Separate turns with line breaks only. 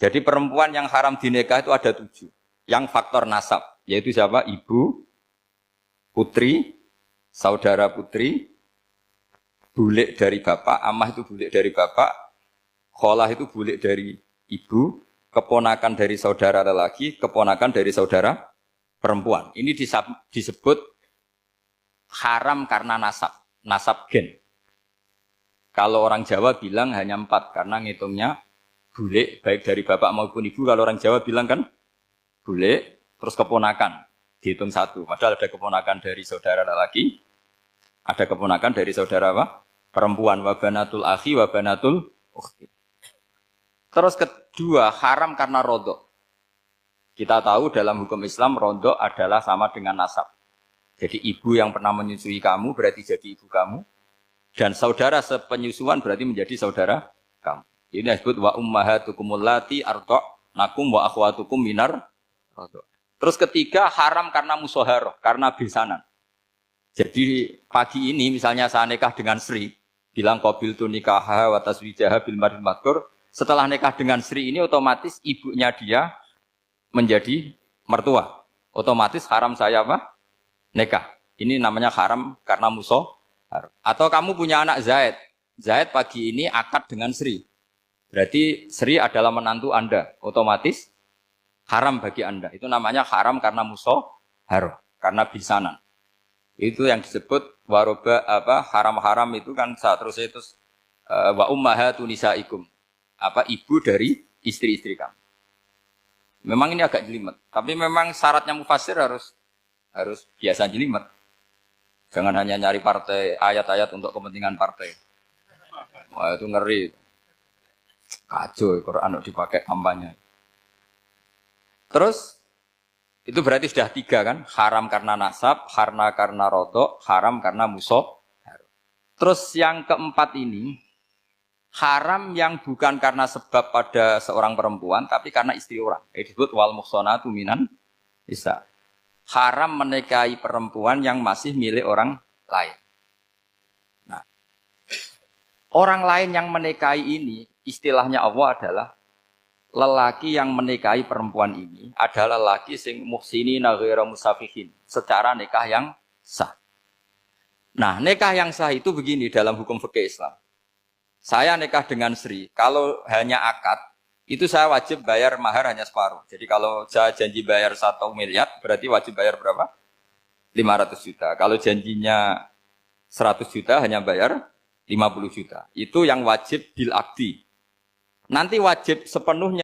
Jadi perempuan yang haram dinikah itu ada 7. Yang faktor nasab, yaitu siapa? Ibu, putri, saudara putri, bulik dari bapak, amah itu bulik dari bapak, kholah itu bulik dari ibu, keponakan dari saudara lelaki, keponakan dari saudara perempuan. Ini disebut haram karena nasab, nasab gen. Kalau orang Jawa bilang hanya 4 karena ngitungnya bulik baik dari bapak maupun ibu. Kalau orang Jawa bilang kan bulik terus keponakan dihitung 1. Padahal ada keponakan dari saudara lelaki, ada keponakan dari saudara apa? Perempuan. Wabanatul akhi wabanatul ukhti. Terus kedua haram karena rodok. Kita tahu dalam hukum Islam rodok adalah sama dengan nasab. Jadi ibu yang pernah menyusui kamu berarti jadi ibu kamu. Dan saudara sepenyusuan berarti menjadi saudara kamu. Ini disebut wa ummahatukumul lati arda'nakum wa akhwatukum minar radha'. Terus ketiga haram karena musoharoh, karena besanan. Jadi pagi ini misalnya saya nikah dengan Sri, bilang qabil tu nikaha wa taswijaha bil mar'il madkur. Setelah nikah dengan Sri ini otomatis ibunya dia menjadi mertua. Otomatis haram saya apa? Nikah. Ini namanya haram karena musoharoh. Atau kamu punya anak Zaid. Zaid pagi ini akad dengan Sri. Berarti Sri adalah menantu Anda. Otomatis haram bagi Anda. Itu namanya haram karena musoharoh, karena bisanan. Itu yang disebut waroba apa haram-haram itu kan seterusnya itu wa ummahatu nisaikum. Apa ibu dari istri-istri kamu. Memang ini agak jelimet, tapi memang syaratnya mufassir harus biasa jelimet. Jangan hanya nyari partai, ayat-ayat untuk kepentingan partai. Wah itu ngeri. Kacau, Quran dipakai kampanye. Terus, itu berarti sudah 3 kan? Haram karena nasab, karena rodok, haram karena musoh. Terus yang keempat ini, haram yang bukan karena sebab pada seorang perempuan, tapi karena istri orang. Disebut wal muhsanatu minan nisa. Haram menikahi perempuan yang masih milik orang lain. Nah, orang lain yang menikahi ini, istilahnya Allah adalah lelaki yang menikahi perempuan ini adalah lelaki sing muhsinina ghairu musafihin, secara nikah yang sah. Nah, nikah yang sah itu begini dalam hukum fikih Islam. Saya nikah dengan Sri, kalau hanya akad, itu saya wajib bayar mahar hanya separuh. Jadi kalau saya janji bayar 1 miliar, berarti wajib bayar berapa? 500 juta. Kalau janjinya 100 juta, hanya bayar 50 juta. Itu yang wajib bil akdi. Nanti wajib sepenuhnya